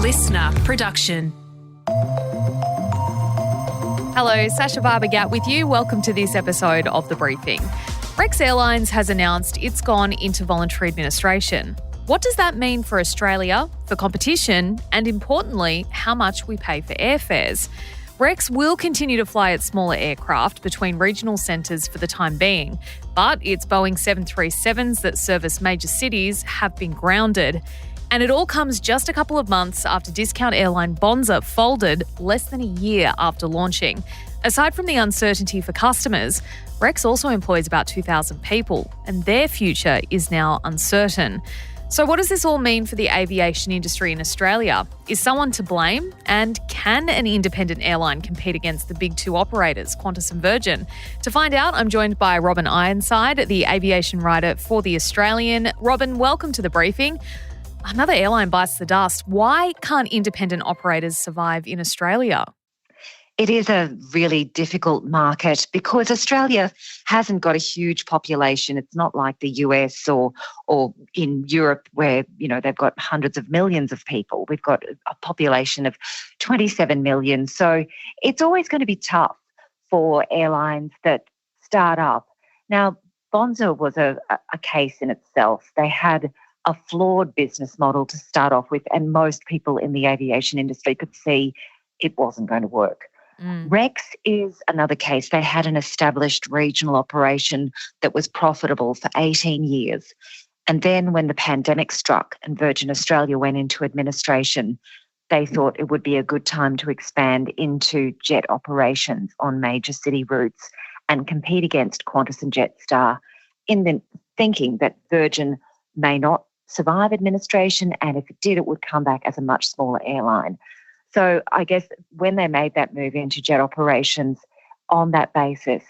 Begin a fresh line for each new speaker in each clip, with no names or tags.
listener production.
Hello, Sacha Barbour Gatt with you. Welcome to this episode of The Briefing. Rex Airlines has announced it's gone into voluntary administration. What does that mean for Australia, for competition, and importantly, how much we pay for airfares? Rex will continue to fly its smaller aircraft between regional centres for the time being, but its Boeing 737s that service major cities have been grounded. And it all comes just a couple of months after discount airline Bonza folded less than a year after launching. Aside from the uncertainty for customers, Rex also employs about 2,000 people, and their future is now uncertain. So what does this all mean for the aviation industry in Australia? Is someone to blame? And can an independent airline compete against the big two operators, Qantas and Virgin? To find out, I'm joined by Robyn Ironside, the aviation writer for The Australian. Robyn, welcome to The Briefing. Another airline bites the dust. Why can't independent operators survive in Australia?
It is a really difficult market because Australia hasn't got a huge population. It's not like the US or in Europe where, they've got hundreds of millions of people. We've got a population of 27 million. So it's always going to be tough for airlines that start up. Now, Bonza was a case in itself. They had a flawed business model to start off with, and most people in the aviation industry could see it wasn't going to work. Rex is another case. They had an established regional operation that was profitable for 18 years. And then when the pandemic struck and Virgin Australia went into administration, they thought it would be a good time to expand into jet operations on major city routes and compete against Qantas and Jetstar in the thinking that Virgin may not survive administration, and if it did, it would come back as a much smaller airline. So I guess when they made that move into jet operations on that basis,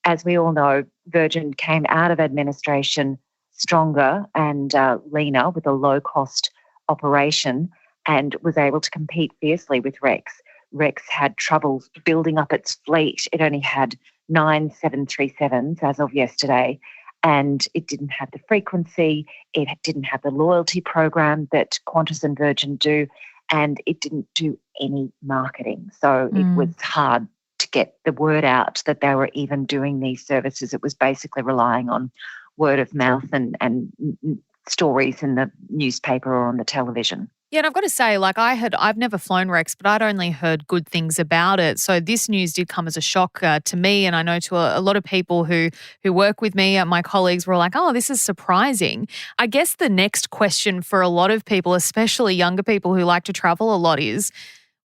as we all know, Virgin came out of administration stronger and leaner with a low-cost operation and was able to compete fiercely with Rex. Rex had trouble building up its fleet. It only had 9 737s as of yesterday, and it didn't have the frequency, it didn't have the loyalty program that Qantas and Virgin do, and it didn't do any marketing. So it was hard to get the word out that they were even doing these services. It was basically relying on word of mouth and stories in the newspaper or on the television.
Yeah, and I've got to say, I've never flown Rex, but I'd only heard good things about it. So this news did come as a shock to me, and I know to a lot of people who work with me, my colleagues were like, oh, this is surprising. I guess the next question for a lot of people, especially younger people who like to travel a lot, is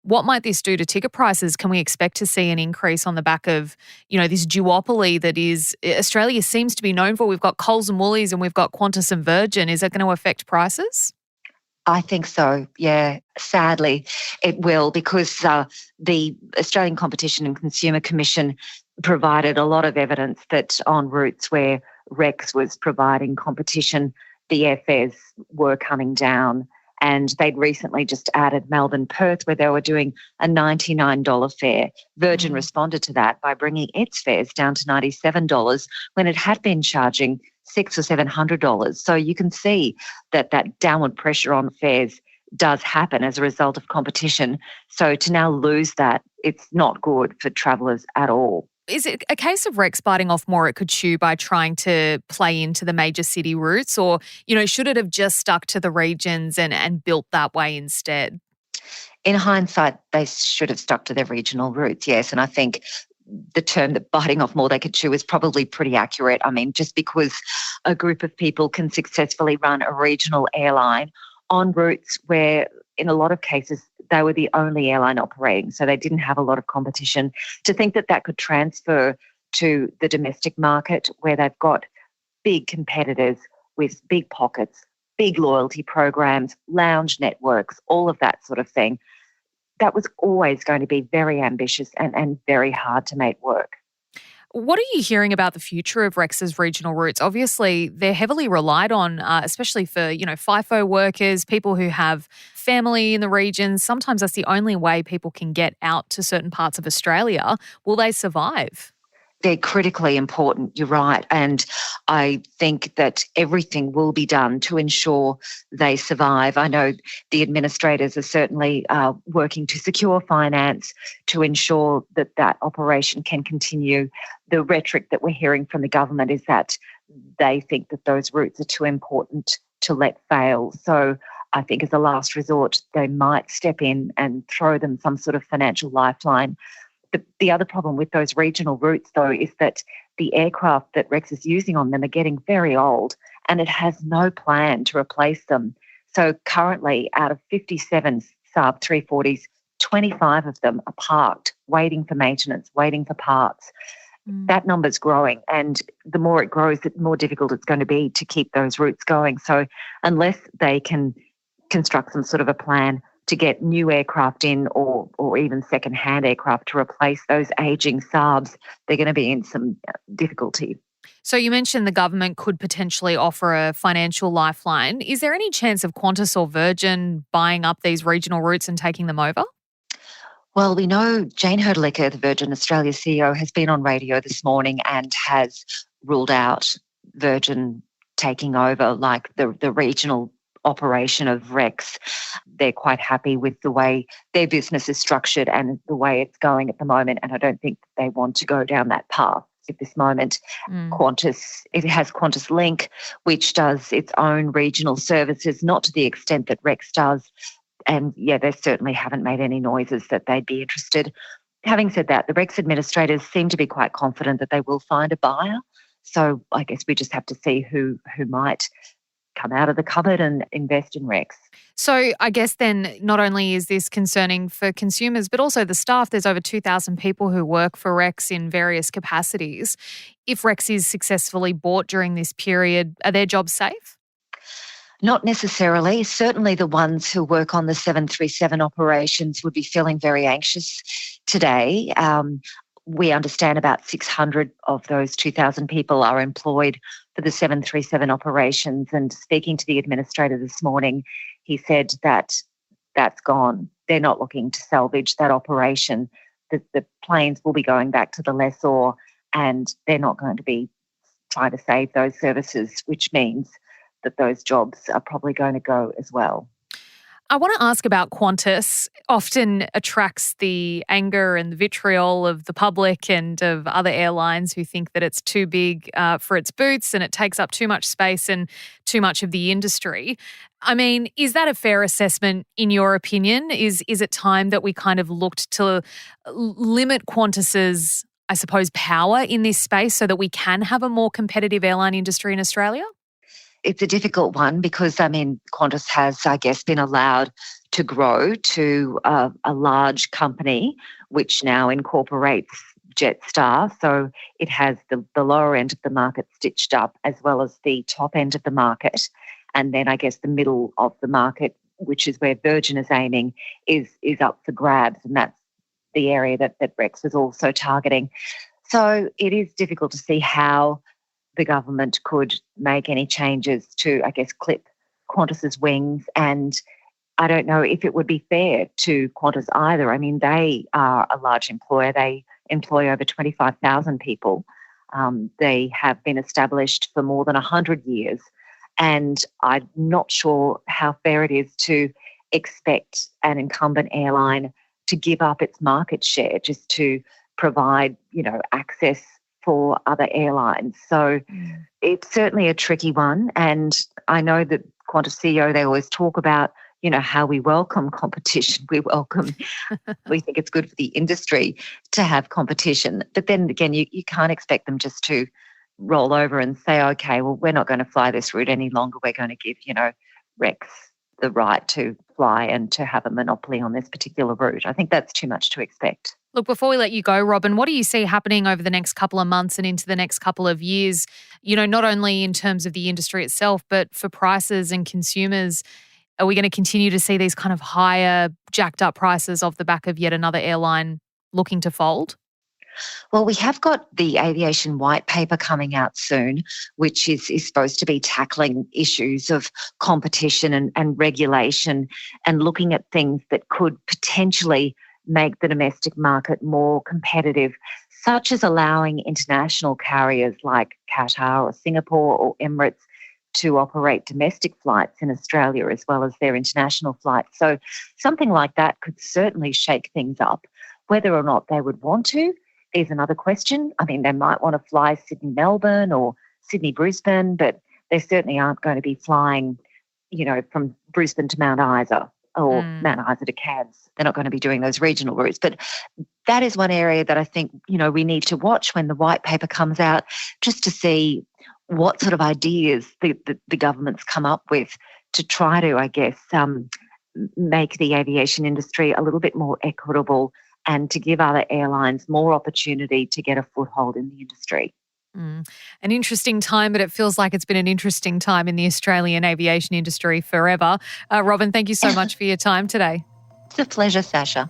what might this do to ticket prices? Can we expect to see an increase on the back of, this duopoly that is Australia seems to be known for? We've got Coles and Woolies and we've got Qantas and Virgin. Is that going to affect prices?
I think so, yeah. Sadly, it will, because the Australian Competition and Consumer Commission provided a lot of evidence that on routes where Rex was providing competition, the airfares were coming down. And they'd recently just added Melbourne-Perth, where they were doing a $99 fare. Virgin responded to that by bringing its fares down to $97 when it had been charging $600 or $700. So you can see that downward pressure on fares does happen as a result of competition. So to now lose that, it's not good for travellers at all.
Is it a case of Rex biting off more it could chew by trying to play into the major city routes, or, should it have just stuck to the regions and built that way instead?
In hindsight, they should have stuck to their regional routes, yes. And I think the term that biting off more they could chew is probably pretty accurate. I mean, just because a group of people can successfully run a regional airline on routes where, in a lot of cases, they were the only airline operating, so they didn't have a lot of competition, to think that could transfer to the domestic market where they've got big competitors with big pockets, big loyalty programs, lounge networks, all of that sort of thing. That was always going to be very ambitious and very hard to make work.
What are you hearing about the future of Rex's regional routes? Obviously, they're heavily relied on, especially for, FIFO workers, people who have family in the regions. Sometimes that's the only way people can get out to certain parts of Australia. Will they survive?
They're critically important, you're right. And I think that everything will be done to ensure they survive. I know the administrators are certainly working to secure finance to ensure that that operation can continue. The rhetoric that we're hearing from the government is that they think that those routes are too important to let fail. So I think as a last resort, they might step in and throw them some sort of financial lifeline. The other problem with those regional routes, though, is that the aircraft that Rex is using on them are getting very old and it has no plan to replace them. So currently, out of 57 Saab 340s, 25 of them are parked, waiting for maintenance, waiting for parts. That number's growing, and the more it grows, the more difficult it's going to be to keep those routes going. So unless they can construct some sort of a plan to get new aircraft in or even second-hand aircraft to replace those ageing Saabs, they're going to be in some difficulty.
So you mentioned the government could potentially offer a financial lifeline. Is there any chance of Qantas or Virgin buying up these regional routes and taking them over?
Well, we know Jane Herdlicka, the Virgin Australia CEO, has been on radio this morning and has ruled out Virgin taking over like the regional operation of Rex. They're quite happy with the way their business is structured and the way it's going at the moment, and I don't think they want to go down that path at this moment. Qantas, it has Qantas Link, which does its own regional services, not to the extent that Rex does. And yeah, they certainly haven't made any noises that they'd be interested. Having said that, the Rex administrators seem to be quite confident that they will find a buyer. So I guess we just have to see who might come out of the cupboard and invest in Rex.
So I guess then not only is this concerning for consumers, but also the staff. There's over 2,000 people who work for Rex in various capacities. If Rex is successfully bought during this period, are their jobs safe?
Not necessarily. Certainly the ones who work on the 737 operations would be feeling very anxious today. We understand about 600 of those 2,000 people are employed for the 737 operations, and speaking to the administrator this morning, he said that that's gone. They're not looking to salvage that operation. The planes will be going back to the lessor and they're not going to be trying to save those services, which means that those jobs are probably going to go as well.
I want to ask about Qantas. Often attracts the anger and the vitriol of the public and of other airlines who think that it's too big for its boots and it takes up too much space and too much of the industry. I mean, is that a fair assessment in your opinion? Is it time that we kind of looked to limit Qantas's, I suppose, power in this space so that we can have a more competitive airline industry in Australia?
It's a difficult one because, Qantas has, I guess, been allowed to grow to a large company which now incorporates Jetstar. So it has the lower end of the market stitched up as well as the top end of the market. And then I guess the middle of the market, which is where Virgin is aiming, is up for grabs. And that's the area that Rex was also targeting. So it is difficult to see how the government could make any changes to, I guess, clip Qantas's wings. And I don't know if it would be fair to Qantas either. I mean, they are a large employer. They employ over 25,000 people. They have been established for more than 100 years. And I'm not sure how fair it is to expect an incumbent airline to give up its market share just to provide, access for other airlines. So it's certainly a tricky one. And I know that Qantas CEO, they always talk about, how we welcome competition. We think it's good for the industry to have competition. But then again, you can't expect them just to roll over and say, okay, well, we're not going to fly this route any longer. We're going to give, Rex the right to fly and to have a monopoly on this particular route. I think that's too much to expect.
Look, before we let you go, Robyn, what do you see happening over the next couple of months and into the next couple of years, not only in terms of the industry itself, but for prices and consumers? Are we going to continue to see these kind of higher, jacked up prices off the back of yet another airline looking to fold?
Well, we have got the aviation white paper coming out soon, which is supposed to be tackling issues of competition and regulation and looking at things that could potentially make the domestic market more competitive. such as allowing international carriers like Qatar or Singapore or Emirates to operate domestic flights in Australia as well as their international flights. So something like that could certainly shake things up. Whether or not they would want to is another question. I mean, they might want to fly Sydney-Melbourne or Sydney-Brisbane, but they certainly aren't going to be flying, from Brisbane to Mount Isa or Mount Isa to Cairns. They're not going to be doing those regional routes. But that is one area that I think, we need to watch when the white paper comes out, just to see what sort of ideas the government's come up with to try to, I guess, make the aviation industry a little bit more equitable and to give other airlines more opportunity to get a foothold in the industry.
An interesting time, but it feels like it's been an interesting time in the Australian aviation industry forever. Robyn, thank you so much for your time today.
It's a pleasure, Sacha.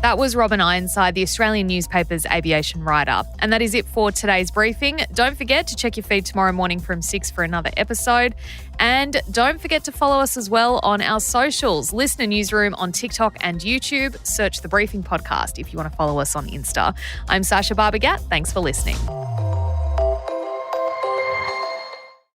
That was Robyn Ironside, the Australian newspaper's aviation writer. And that is it for today's briefing. Don't forget to check your feed tomorrow morning from 6 for another episode. And don't forget to follow us as well on our socials. Listener Newsroom on TikTok and YouTube. Search The Briefing Podcast if you want to follow us on Insta. I'm Sacha Barbour Gatt. Thanks for listening.